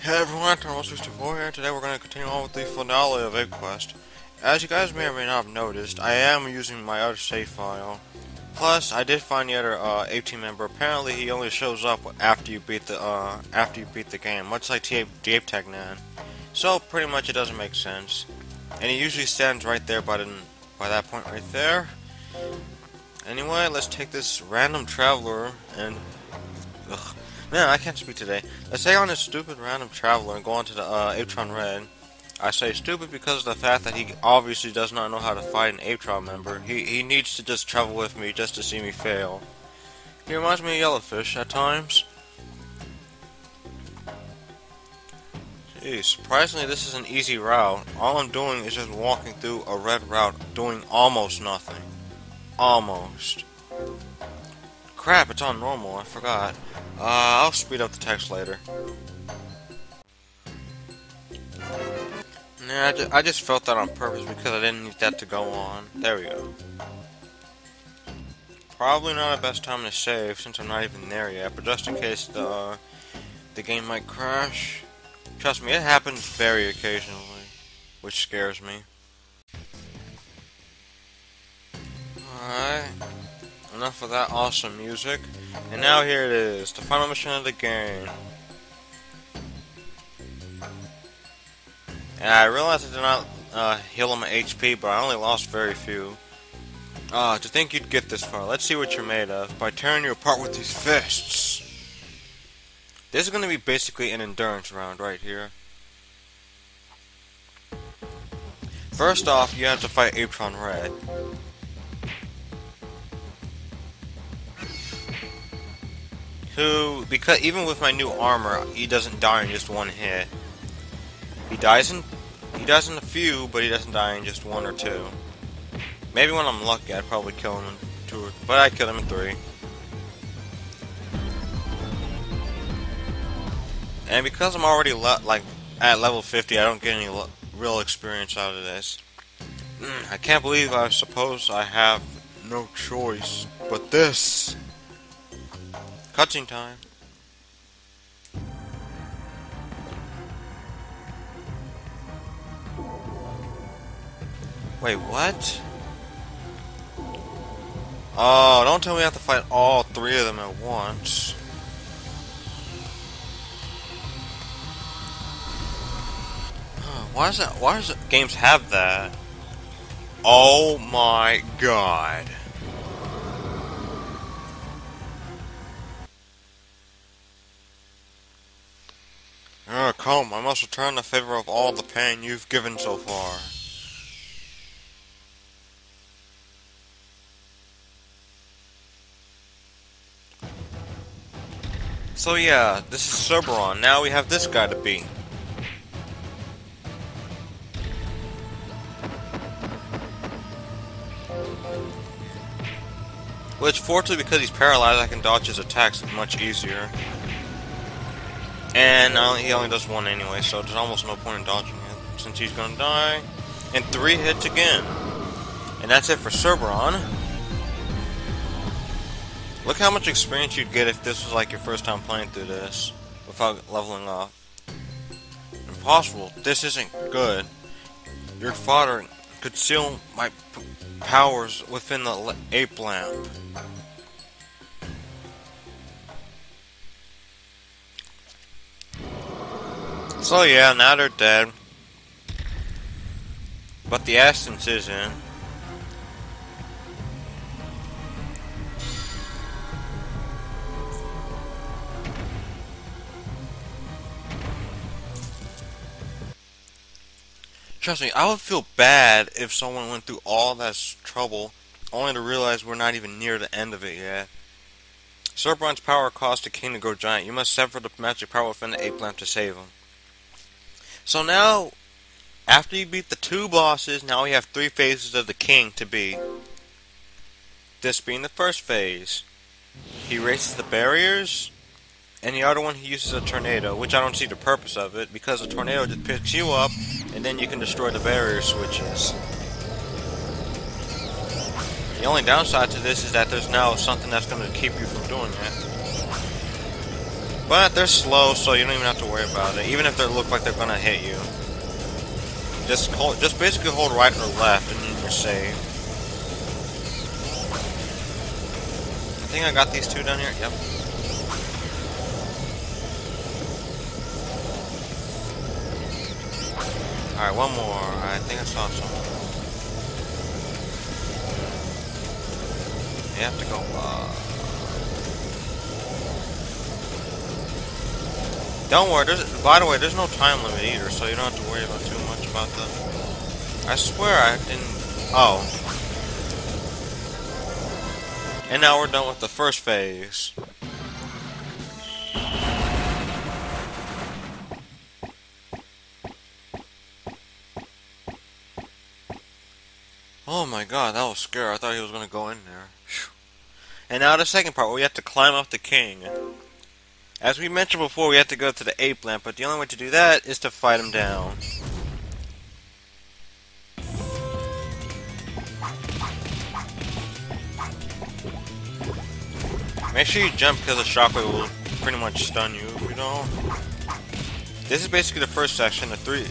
Hey everyone, Actorios here. Today we're going to continue on with the finale of Ape Quest. As you guys may or may not have noticed, I am using my other save file. Plus, I did find the other Ape team member. Apparently, he only shows up after you beat the game, much like the Ape Technan. So pretty much it doesn't make sense. And he usually stands right there by that point right there. Anyway, let's take this random traveler and man, I can't speak today. Let's take on this stupid random traveler and go on to the Apetron Red. I say stupid because of the fact that he obviously does not know how to fight an Apetron member. He needs to just travel with me just to see me fail. He reminds me of Yellowfish at times. Gee, surprisingly this is an easy route. All I'm doing is just walking through a red route, doing almost nothing. Almost. Crap, it's on normal, I forgot. I'll speed up the text later. Nah, I just felt that on purpose because I didn't need that to go on. There we go. Probably not the best time to save since I'm not even there yet, but just in case the game might crash. Trust me, it happens very occasionally, which scares me. Alright. Enough of that awesome music. And now here it is, the final mission of the game. And I realized I did not heal on my HP, but I only lost very few. To think you'd get this far. Let's see what you're made of by tearing you apart with these fists. This is going to be basically an endurance round right here. First off, you have to fight Apetron Red. Who, because even with my new armor, he doesn't die in just one hit. He dies in a few, but he doesn't die in just one or two. Maybe when I'm lucky, I'd probably kill him in two, but I killed him in three. And because I'm already at level 50, I don't get any real experience out of this. I can't believe I suppose I have no choice but this. Cutscene time. Wait, what? Oh, don't tell me I have to fight all three of them at once. Why does games have that? Oh my god. Come, I must return the favor of all the pain you've given so far. So yeah, this is Cerberon. Now we have this guy to beat. Which, fortunately, because he's paralyzed, I can dodge his attacks much easier. And he only does one anyway, so there's almost no point in dodging it, since he's gonna die in 3 hits again. And that's it for Cerberon. Look how much experience you'd get if this was like your first time playing through this, without leveling up. Impossible. This isn't good. Your father could seal my powers within the ape lamp. So yeah, now they're dead. But the essence isn't. Trust me, I would feel bad if someone went through all that trouble only to realize we're not even near the end of it yet. Cerberon's power caused the king to go giant. You must sever the magic power within the ape lamp to save him. So now, after you beat the 2 bosses, now we have 3 phases of the king to beat. This being the first phase. He races the barriers, and the other one he uses a tornado, which I don't see the purpose of it, because the tornado just picks you up, and then you can destroy the barrier switches. The only downside to this is that there's now something that's going to keep you from doing that. But they're slow, so you don't even have to worry about it. Even if they look like they're gonna hit you. Just basically hold right or left and then you're safe. I think I got these two down here. Yep. Alright, one more. I think I saw someone. You have to go, Don't worry, by the way, there's no time limit either, so you don't have to worry about too much about the... I swear I didn't... Oh. And now we're done with the first phase. Oh my god, that was scary. I thought he was gonna go in there. Whew. And now the second part, where we have to climb up the king. As we mentioned before, we have to go to the ape lamp, but the only way to do that is to fight him down. Make sure you jump because the shockwave will pretty much stun you if you don't. This is basically the first section, a 3D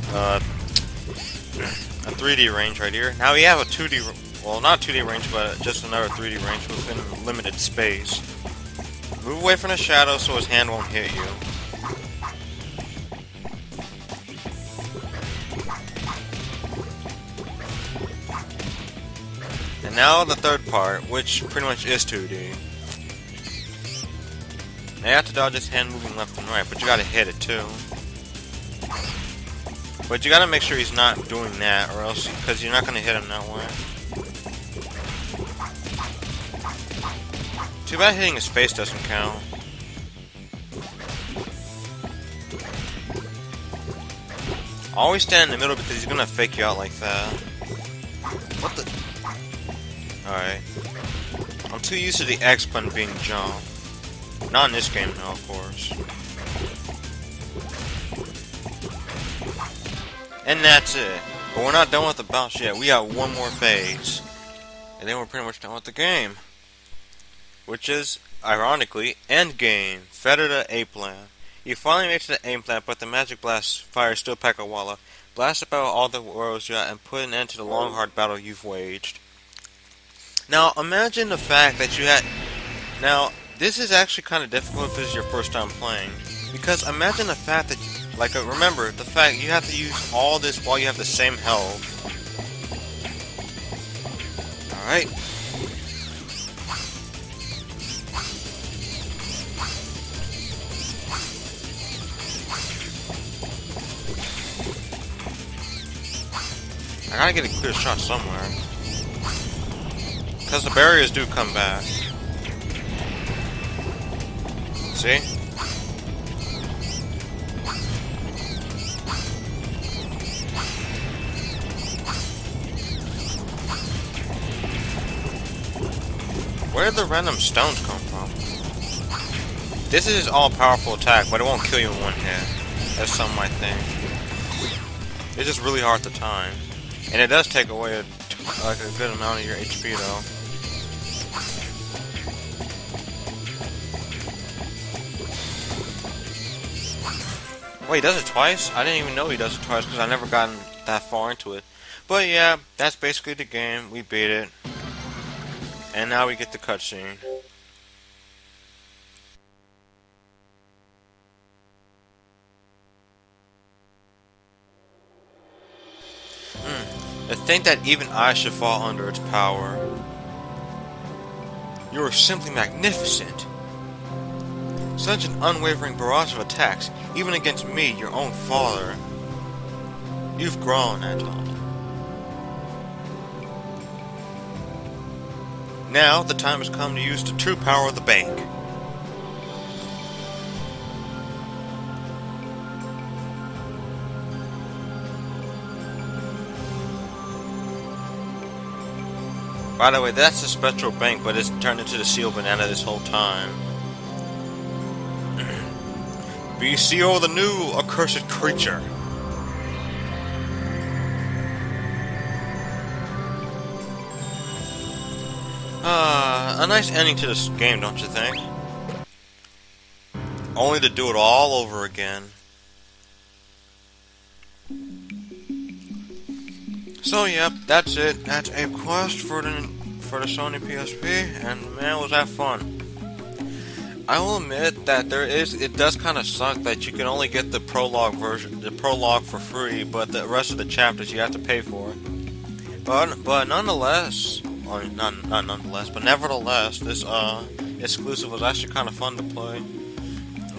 range right here. Now we have a 2D, well not 2D range, but just another 3D range within limited space. Move away from the shadow so his hand won't hit you. And now the third part, which pretty much is 2D. Now you have to dodge his hand moving left and right, but you gotta hit it too. But you gotta make sure he's not doing that, or else, because you're not gonna hit him that way. Too bad hitting his face doesn't count. Always stand in the middle because he's gonna fake you out like that. What the? Alright. I'm too used to the X button being jump. Not in this game, though, of course. And that's it. But we're not done with the boss yet. We got one more phase. And then we're pretty much done with the game. Which is, ironically, endgame. Fetter the Ape Land. You finally make it to the Ape Land, but the magic blast fires still pack a walla. Blast about all the worlds you got and put an end to the long, hard battle you've waged. Now, imagine the fact that you had... Now, this is actually kind of difficult if this is your first time playing. Because imagine the fact that... remember, the fact you have to use all this while you have the same health. Alright. I gotta get a clear shot somewhere. Because the barriers do come back. See? Where did the random stones come from? This is his all-powerful attack, but it won't kill you in one hit. That's something I think. It's just really hard to time. And it does take away a good amount of your HP though. Wait, he does it twice? I didn't even know he does it twice because I never gotten that far into it. But yeah, that's basically the game. We beat it. And now we get the cutscene. To think that even I should fall under its power. You are simply magnificent. Such an unwavering barrage of attacks, even against me, your own father. You've grown, Anton. Now, the time has come to use the true power of the bank. By the way, that's the spectral bank, but it's turned into the seal banana this whole time. Be seal the new accursed creature. A nice ending to this game, don't you think? only to do it all over again. So yep, that's it. That's Ape Quest for the Sony PSP, and man, was that fun. I will admit that it does kind of suck that you can only get the prologue for free, but the rest of the chapters you have to pay for. But nonetheless, or not nonetheless, but nevertheless, this exclusive was actually kind of fun to play.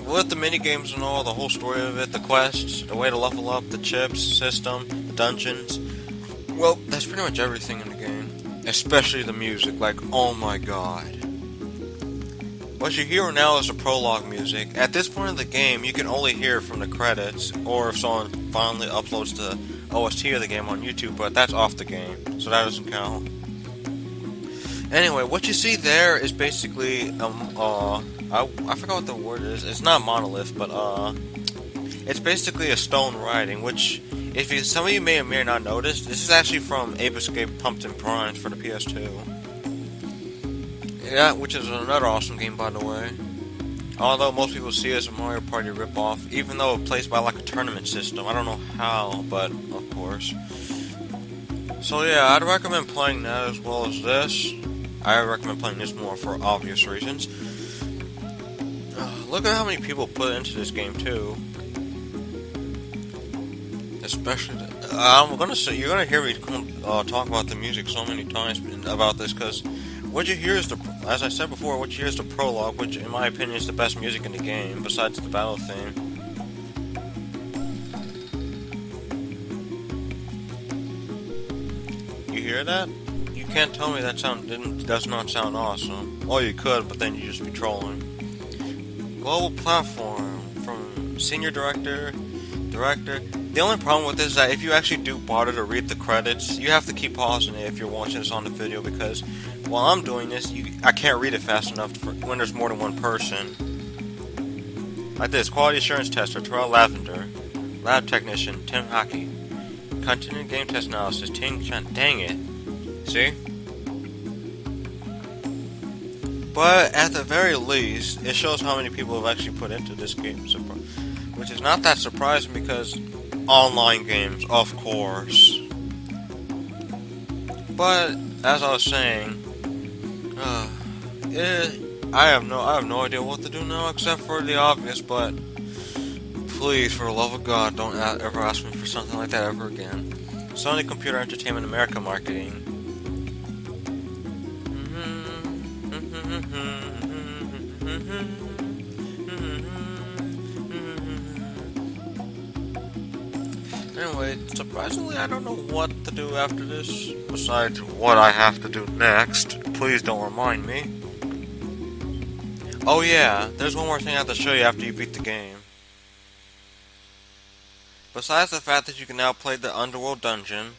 With the mini games and all, the whole story of it, the quests, the way to level up, the chips system, the dungeons. Well, that's pretty much everything in the game. Especially the music, like, oh my god. What you hear now is the prologue music. At this point in the game, you can only hear from the credits, or if someone finally uploads the OST of the game on YouTube, but that's off the game, so that doesn't count. Anyway, what you see there is basically, I forgot what the word is. It's not monolith, but, it's basically a stone writing, which, some of you may or may not notice, this is actually from Ape Escape Pumpkin Primes for the PS2. Yeah, which is another awesome game, by the way. Although most people see it as a Mario Party ripoff, even though it plays by like a tournament system. I don't know how, but of course. So yeah, I'd recommend playing that as well as this. I recommend playing this more for obvious reasons. Look at how many people put into this game too. Especially, you're gonna hear me talk about the music so many times about this, because what you hear is as I said before, what you hear is the prologue, which in my opinion is the best music in the game, besides the battle theme. You hear that? You can't tell me that does not sound awesome. Well, you could, but then you just be trolling. Global platform from senior director. The only problem with this is that if you actually do bother to read the credits, you have to keep pausing it if you're watching this on the video, because while I'm doing this, I can't read it fast enough when there's more than one person. Like this: quality assurance tester Terrell Lavender, lab technician Tim Hockey, continuing game test analysis Ting Chan. Dang it! See? But at the very least, it shows how many people have actually put into this game, which is not that surprising because online games, of course. But as I was saying, I have no idea what to do now except for the obvious. But please, for the love of God, don't ever ask me for something like that ever again. Sony Computer Entertainment America Marketing. Anyway, surprisingly, I don't know what to do after this, besides what I have to do next. Please don't remind me. Oh yeah, there's one more thing I have to show you after you beat the game. Besides the fact that you can now play the Underworld Dungeon,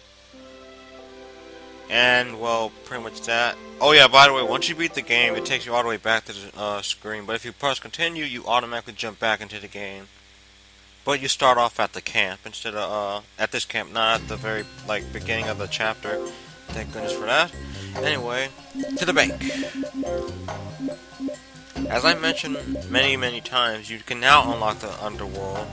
and, well, pretty much that. Oh yeah, by the way, once you beat the game, it takes you all the way back to the screen, but if you press continue, you automatically jump back into the game. But you start off at the camp instead of, at this camp, not at the very, beginning of the chapter. Thank goodness for that. Anyway, to the bank. As I mentioned many times, you can now unlock the Underworld.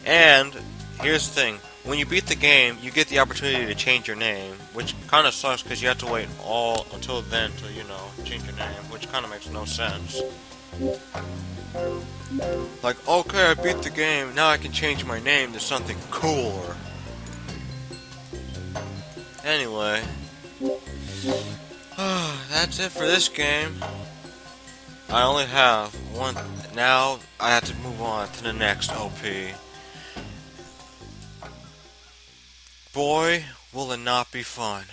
And, here's the thing. When you beat the game, you get the opportunity to change your name, which kind of sucks because you have to wait until then to, change your name, which kind of makes no sense. Like, okay, I beat the game, now I can change my name to something cooler. Anyway, that's it for this game. I only have one. Now I have to move on to the next OP. Boy, will it not be fun.